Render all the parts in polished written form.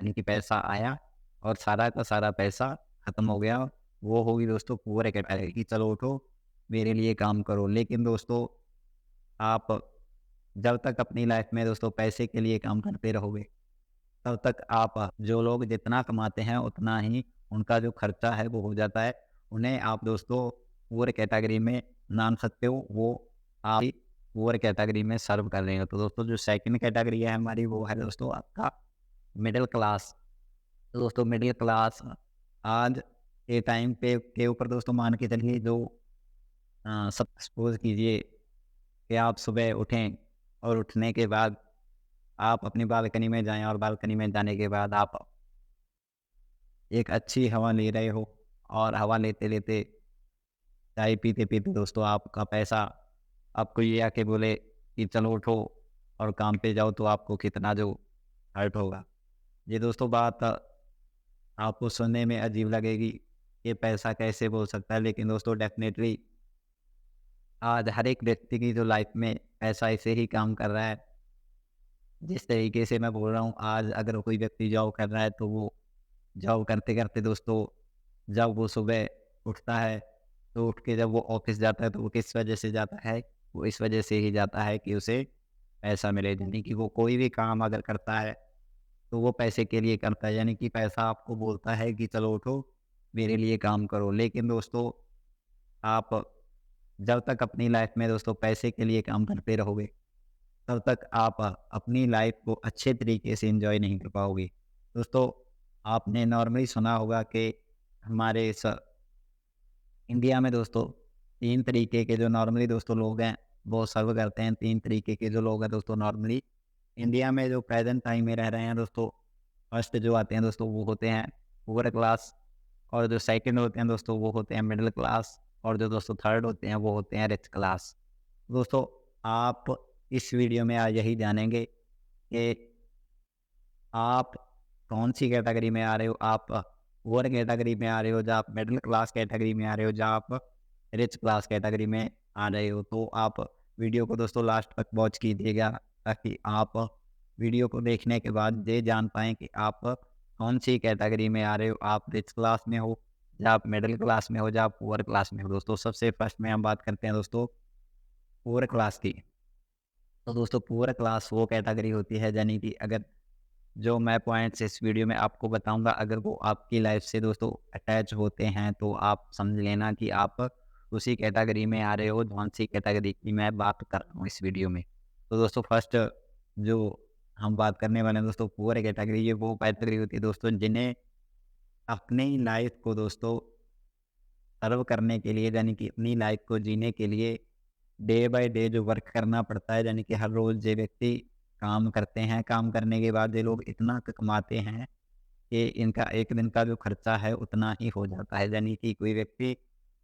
यानी कि पैसा आया और सारा का सारा पैसा खत्म हो गया। वो होगी दोस्तों पुअर कैटेगरी कि चलो उठो मेरे लिए काम करो। लेकिन दोस्तों आप जब तक अपनी लाइफ में दोस्तों पैसे के लिए काम करते रहोगे, तब तक आप जो लोग जितना कमाते हैं उतना ही उनका जो खर्चा है वो हो जाता है। उन्हें आप दोस्तों पुअर कैटेगरी में नाम सकते हो, वो आप ही पुअर कैटेगरी में सर्व कर रहे हो। तो दोस्तों जो सेकंड कैटेगरी है हमारी वो है दोस्तों आपका मिडिल क्लास। तो दोस्तों मिडिल क्लास आज के टाइम पे के ऊपर दोस्तों मान के चलिए जो सब सपोज़ कीजिए कि आप सुबह उठें और उठने के बाद आप अपनी बालकनी में जाएँ और बालकनी में जाने के बाद आप एक अच्छी हवा ले रहे हो और हवा लेते-लेते, चाय पीते-पीते दोस्तों आपका पैसा आपको ये आके बोले कि चलो उठो और काम पे जाओ तो आपको कितना जो हर्ट होगा। ये दोस्तों बात आपको सुनने में अजीब लगेगी, ये पैसा कैसे बोल सकता है? लेकिन दोस्तों डेफ़िनेटली आज हर एक व्यक्ति की जो लाइफ़ में पैसा ऐसे ही काम कर रहा है। जिस तरीके से मैं बोल रहा हूँ आज अगर कोई व्यक्ति जॉब कर रहा है तो वो जॉब करते-करते दोस्तों जब वो सुबह उठता है, तो उठ के जब वो ऑफ़िस जाता है तो वो किस वजह से जाता है? वो इस वजह से ही जाता है कि उसे पैसा मिले। यानी कि वो कोई भी काम अगर करता है, तो वो पैसे के लिए करता है। यानी कि पैसा आपको बोलता है कि चलो उठो, मेरे लिए काम करो। लेकिन दोस्तों आप जब तक अपनी लाइफ़ में दोस्तों पैसे के लिए काम करते रहोगे, तब तक आप अपनी लाइफ़ को अच्छे तरीके से एन्जॉय नहीं कर पाओगे। दोस्तों आपने नॉर्मली सुना होगा कि हमारे इस इंडिया में दोस्तों 3 तरीके के जो नॉर्मली दोस्तों लोग हैं, वो सर्व करते हैं। 3 तरीके के जो लोग हैं दोस्तों नॉर्मली इंडिया में जो प्रेज़ेंट टाइम में रह रहे हैं दोस्तों, फर्स्ट जो आते हैं दोस्तों वो होते हैं पुअर क्लास और जो सेकंड होते हैं दोस्तों वो होते हैं मिडल क्लास और जो दोस्तों थर्ड होते हैं वो होते हैं रिच क्लास। दोस्तों आप इस वीडियो में आज यही जानेंगे कि आप कौन-सी कैटेगरी में आ रहे हो? आप पुअर कैटेगरी में आ रहे हो, या आप मिडल क्लास कैटेगरी में आ रहे हो, या आप रिच क्लास कैटेगरी में आ रहे हो। तो आप वीडियो को दोस्तों लास्ट तक वॉच कीजिएगा ताकि आप वीडियो को देखने के बाद ये जान पाएँ कि आप कौन-सी कैटेगरी में आ रहे हो। आप रिच क्लास में हो, या आप मिडल क्लास में हो, या आप पुअर क्लास में हो। दोस्तों सबसे फर्स्ट में हम बात करते हैं दोस्तों पुअर क्लास की। तो दोस्तों पुअर क्लास वो कैटेगरी होती है यानी कि अगर जो मैं पॉइंट्स इस वीडियो में आपको बताऊँगा अगर वो आपकी लाइफ़ से दोस्तों अटैच होते हैं तो आप समझ लेना कि आप उसी कैटेगरी में आ रहे हो कौन-सी कैटेगरी की मैं बात कर रहा हूँ इस वीडियो में। तो दोस्तों फर्स्ट जो हम बात करने वाले हैं दोस्तों पुअर कैटेगरी ये वो कैटेगरी होती है दोस्तों जिन्हें अपनी लाइफ़ को दोस्तों सर्व करने के लिए यानी कि अपनी लाइफ़ को जीने के लिए डे बाय डे जो वर्क करना पड़ता है यानी कि हर रोज़ ये व्यक्ति काम करते हैं, काम करने के बाद ये लोग इतना कमाते हैं कि इनका एक दिन का जो खर्चा है उतना ही हो जाता है। यानी कि कोई व्यक्ति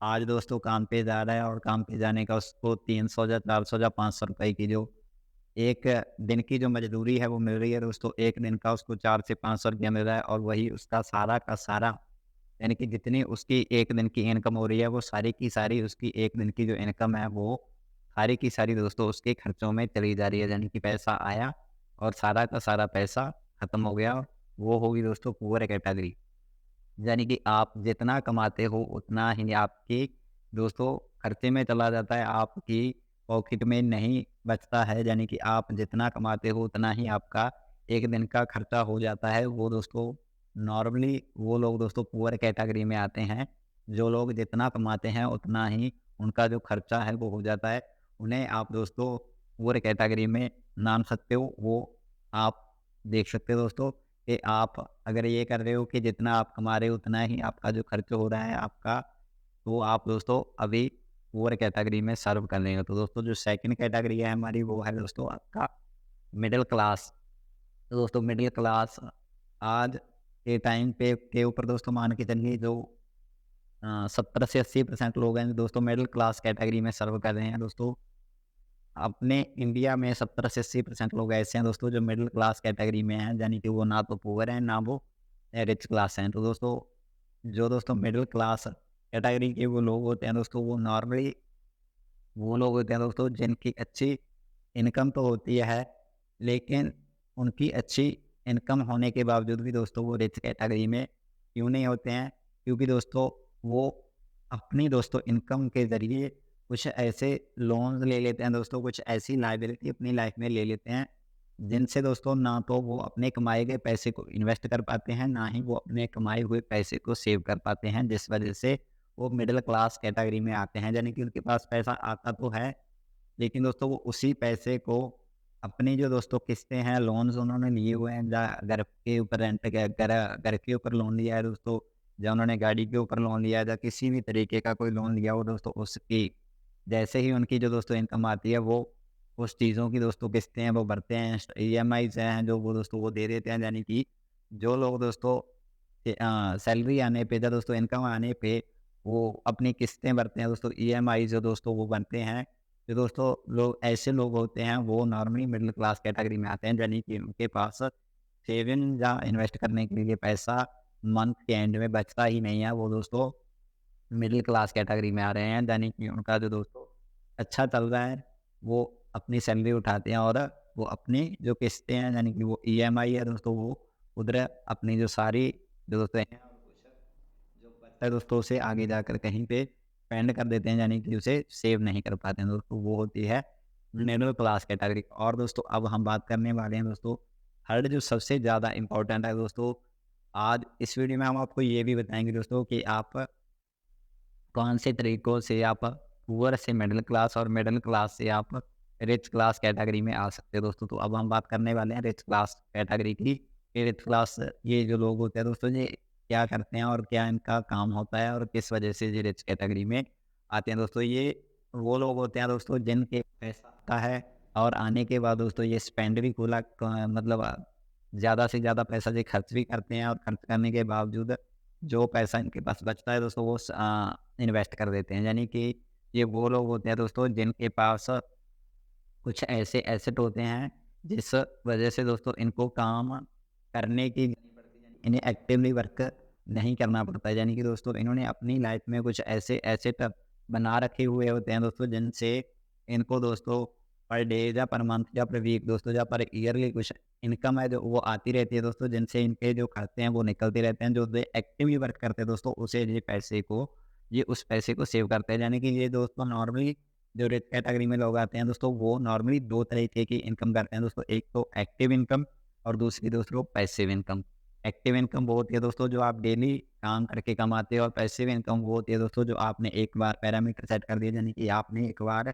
आज दोस्तों काम पे जा रहा है और काम पे जाने का उसको 300 या 400 या 500 रुपए की जो एक दिन की जो मजदूरी है वो मिल रही है दोस्तों, एक दिन का उसको 4 से 500 रुपया मिल रहा है और वही उसका सारा का सारा यानी कि जितनी उसकी एक दिन की इनकम हो रही है वो सारी की सारी उसकी एक दिन की जो इनकम है वो सारी की सारी दोस्तों उसके खर्चों में चली जा रही है। यानी कि पैसा आया और सारा का सारा पैसा खत्म हो गया। वो होगी दोस्तों पुअर कैटेगरी। यानी कि आप जितना कमाते हो उतना ही आपके दोस्तों खर्चे में चला जाता है, आपकी पॉकेट में नहीं बचता है। यानी कि आप जितना कमाते हो उतना ही आपका एक दिन का खर्चा हो जाता है। वो दोस्तों नॉर्मली वो लोग दोस्तों पुअर कैटेगरी में आते हैं। जो लोग जितना कमाते हैं उतना ही उनका जो खर्चा है वो हो जाता है। उन्हें आप दोस्तों पुअर कैटेगरी में नाम सकते हो। वो आप देख सकते हो दोस्तों कि आप अगर ये कर रहे हो कि जितना आप कमा रहे हो उतना ही आपका जो खर्च हो रहा है आपका, तो आप दोस्तों अभी पुअर कैटेगरी में सर्व कर रहे हो। तो दोस्तों जो सेकंड कैटेगरी है हमारी वो है दोस्तों आपका मिडल क्लास। तो दोस्तों मिडिल क्लास आज के टाइम पे के ऊपर दोस्तों मान के चलिए जो 70 से 80% लोग हैं दोस्तों मिडिल क्लास कैटेगरी में सर्व कर रहे हैं दोस्तों। अपने इंडिया में 70 से 80% लोग ऐसे हैं दोस्तों जो मिडिल क्लास कैटेगरी में हैं, यानी कि वो ना तो पुअर हैं, ना वो रिच क्लास हैं। तो दोस्तों जो दोस्तों मिडिल क्लास कैटेगरी के वो लोग होते हैं दोस्तों, वो नॉर्मली वो लोग होते हैं दोस्तों जिनकी अच्छी इनकम तो होती है, लेकिन उनकी अच्छी इनकम होने के बावजूद भी दोस्तों वो रिच कैटेगरी में क्यों नहीं होते हैं? क्योंकि दोस्तों वो अपनी दोस्तों इनकम के ज़रिए कुछ ऐसे लोन्स ले लेते हैं दोस्तों, कुछ ऐसी लायबिलिटी अपनी लाइफ में ले लेते हैं, जिनसे दोस्तों ना तो वो अपने कमाए गए पैसे को इन्वेस्ट कर पाते हैं, ना ही वो अपने कमाए हुए पैसे को सेव कर पाते हैं, जिस वजह से वो मिडिल क्लास कैटेगरी में आते हैं। यानी कि उनके पास पैसा आता तो है, लेकिन दोस्तों वो उसी पैसे को अपनी जो दोस्तों किस्तें हैं, लोन्स उन्होंने लिए हुए हैं, घर के ऊपर रेंट के घर के ऊपर लोन लिया है दोस्तों, या उन्होंने गाड़ी के ऊपर लोन लिया है, या किसी भी तरीके का कोई लोन लिया हो दोस्तों, उसकी जैसे ही उनकी जो दोस्तों इनकम आती है, वो उस चीज़ों की दोस्तों किस्तें हैं वो भरते हैं, ईएमआईज़ हैं जो वो दोस्तों वो दे देते हैं। यानी कि जो लोग दोस्तों सैलरी आने पे या दोस्तों इनकम आने पे वो अपनी किस्तें भरते हैं दोस्तों, ईएमआई जो दोस्तों वो बनते हैं। जो दोस्तों लोग ऐसे लोग होते हैं वो नॉर्मली मिडिल क्लास कैटेगरी में आते हैं, यानी कि उनके पास सेविंग या इन्वेस्ट करने के लिए पैसा मंथ के एंड में बचता ही नहीं है। वो दोस्तों मिडिल क्लास कैटेगरी में आ रहे हैं, यानी कि उनका जो दोस्तों अच्छा चल रहा है, वो अपनी सैलरी उठाते हैं और वो अपनी जो किस्तें हैं, यानी कि वो ईएमआई है दोस्तों, वो उधर अपनी जो सारी जो दोस्तों हैं और कुछ जो बचता है दोस्तों उसे आगे जाकर कहीं पे स्पेंड कर देते हैं, यानी कि उसे सेव नहीं कर पाते हैं दोस्तों। वो होती है मिडिल क्लास कैटेगरी। और दोस्तों अब हम बात करने वाले हैं दोस्तों थर्ड जो सबसे ज़्यादा इम्पोर्टेंट है दोस्तों, आज इस वीडियो में हम आपको ये भी बताएँगे दोस्तों कि आप कौन से तरीकों से आप पुअर से मिडिल क्लास और मिडिल क्लास से आप रिच क्लास कैटेगरी में आ सकते हैं दोस्तों। तो अब हम बात करने वाले हैं रिच क्लास कैटेगरी की। ये रिच क्लास ये जो लोग होते हैं दोस्तों, ये क्या करते हैं और क्या इनका काम होता है और किस वजह से ये रिच कैटेगरी में आते हैं दोस्तों। ये वो लोग होते हैं दोस्तों जिनके पैसा आता है और आने के बाद दोस्तों ये स्पेंड भी खुला मतलब ज़्यादा से ज़्यादा पैसा ये खर्च भी करते हैं, और खर्च करने के बावजूद जो पैसा इनके पास बचता है दोस्तों वो इन्वेस्ट कर देते हैं। यानी कि ये वो लोग होते हैं दोस्तों जिनके पास कुछ ऐसे एसेट होते हैं जिस वजह से दोस्तों इनको काम करने की नहीं पड़ती, यानी इन्हें एक्टिवली वर्क नहीं करना पड़ता है। यानी कि दोस्तों इन्होंने अपनी लाइफ में कुछ ऐसे एसेट बना रखे हुए होते हैं दोस्तों, जिनसे इनको दोस्तों पर डे या पर मंथ या पर वीक दोस्तों या पर ईयरली कुछ इनकम है जो वो आती रहती है दोस्तों, जिनसे इनके जो खर्चे हैं वो निकलते रहते हैं। जो एक्टिवली वर्क करते हैं दोस्तों उसे ये उस पैसे को सेव करते हैं। यानी कि ये दोस्तों नॉर्मली जो रिच कैटेगरी में लोग आते हैं दोस्तों, वो नॉर्मली 2 तरीके की इनकम करते हैं दोस्तों। एक तो एक्टिव इनकम और दूसरी दोस्तों पैसिव इनकम। एक्टिव इनकम वो होती है दोस्तों जो आप डेली काम करके कमाते हो, और पैसिव इनकम वो होती है दोस्तों जो आपने एक बार पैरामीटर सेट कर दिया, यानी कि आपने एक बार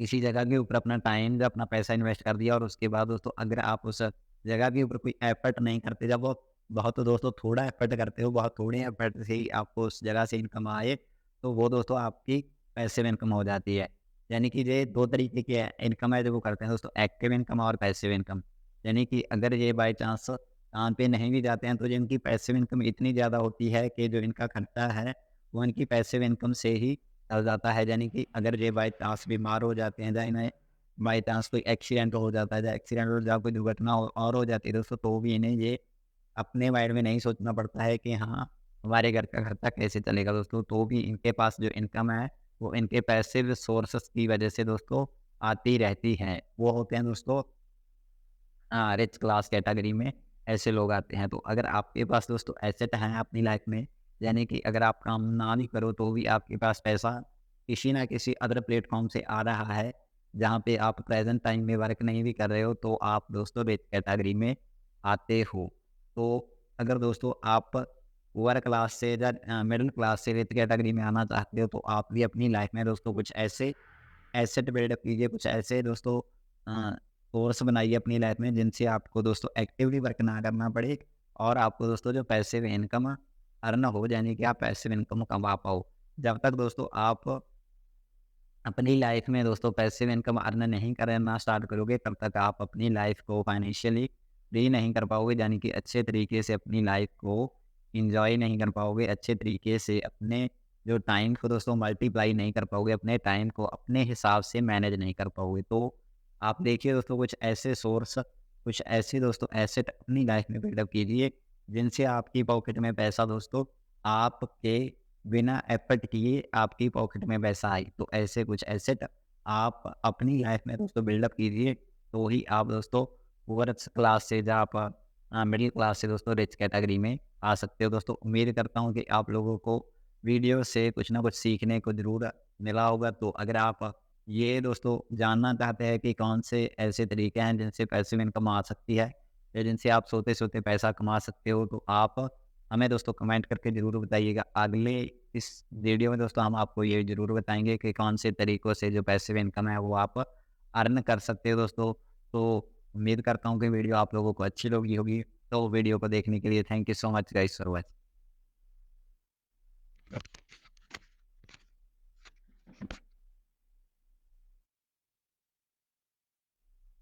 किसी जगह के ऊपर अपना टाइम या अपना पैसा इन्वेस्ट कर दिया, और उसके बाद दोस्तों अगर आप उस जगह के ऊपर कोई एफर्ट नहीं करते, जब वो बहुत दोस्तों थोड़ा एफर्ट करते हो, बहुत थोड़े एफर्ट से ही आपको उस जगह से इनकम आए, तो वो दोस्तों आपकी पैसिव इनकम हो जाती है। यानी कि ये 2 तरीके की इनकम है जो वो करते हैं दोस्तों, एक्टिव इनकम और पैसिव इनकम। यानी कि अगर ये बाय चांस काम पे नहीं भी जाते हैं तो जो इनकी पैसिव इनकम इतनी ज़्यादा होती है कि जो इनका खर्चा है वो इनकी पैसिव इनकम से ही चल जाता है। यानी कि अगर ये बाय चांस बीमार हो जाते हैं, या इन्हें बाय चांस कोई एक्सीडेंट हो जाता है, या एक्सीडेंट हो या कोई दुर्घटना और हो जाती है दोस्तों, तो भी इन्हें ये अपने माइंड में नहीं सोचना पड़ता है कि हाँ, हमारे घर का खर्चा कैसे चलेगा दोस्तों। तो भी इनके पास जो इनकम है वो इनके पैसिव सोर्सेस की वजह से दोस्तों आती रहती है। वो होते हैं दोस्तों रिच क्लास कैटेगरी में ऐसे लोग आते हैं। तो अगर आपके पास दोस्तों एसेट हैं अपनी लाइफ में, यानी कि अगर आप काम ना भी करो तो भी आपके पास पैसा किसी ना किसी अदर प्लेटफॉर्म से आ रहा है, जहाँ पे आप प्रेजेंट टाइम में वर्क नहीं भी कर रहे हो, तो आप दोस्तों रिच कैटेगरी में आते हो। तो अगर दोस्तों आप पुअर क्लास से या मिडिल क्लास से रिच कैटेगरी में आना चाहते हो, तो आप भी अपनी लाइफ में दोस्तों कुछ ऐसे एसेट बिल्डअप कीजिए, कुछ ऐसे दोस्तों कोर्स बनाइए अपनी लाइफ में जिनसे आपको दोस्तों एक्टिवली वर्क ना करना पड़े, और आपको दोस्तों जो पैसिव इनकम अर्न हो, यानी कि आप पैसिव इनकम कमा पाओ। जब तक दोस्तों आप अपनी लाइफ में दोस्तों पैसिव इनकम अर्न नहीं करना स्टार्ट करोगे, तब तक आप अपनी लाइफ को फाइनेंशियली फ्री नहीं कर पाओगे, यानी कि अच्छे तरीके से अपनी लाइफ को इंजॉय नहीं कर पाओगे, अच्छे तरीके से अपने जो टाइम को दोस्तों मल्टीप्लाई नहीं कर पाओगे, अपने टाइम को अपने हिसाब से मैनेज नहीं कर पाओगे। तो आप देखिए दोस्तों कुछ ऐसे सोर्स, कुछ ऐसे दोस्तों एसेट अपनी लाइफ में बिल्डअप कीजिए, जिनसे आपकी पॉकेट में पैसा दोस्तों आपके बिना एफर्ट किए आपकी पॉकेट में पैसा आए। तो ऐसे कुछ एसेट आप अपनी लाइफ में दोस्तों बिल्डअप कीजिए, तो ही आप दोस्तों पुअर क्लास से जहाँ आप मिडिल क्लास से दोस्तों रिच कैटेगरी में आ सकते हो। दोस्तों उम्मीद करता हूँ कि आप लोगों को वीडियो से कुछ ना कुछ सीखने को ज़रूर मिला होगा। तो अगर आप ये दोस्तों जानना चाहते हैं कि कौन से ऐसे तरीके हैं जिनसे पैसिव इनकम आ सकती है या जिनसे आप सोते-सोते पैसा कमा सकते हो, तो आप हमें दोस्तों कमेंट करके ज़रूर बताइएगा। अगले इस वीडियो में दोस्तों हम आपको ये ज़रूर बताएँगे कि कौन से तरीकों से जो पैसिव इनकम है वो आप अर्न कर सकते हो दोस्तों। तो उम्मीद करता हूँ कि वीडियो आप लोगों को अच्छी लगी होगी। तो वीडियो को देखने के लिए thank you so much guys for watching.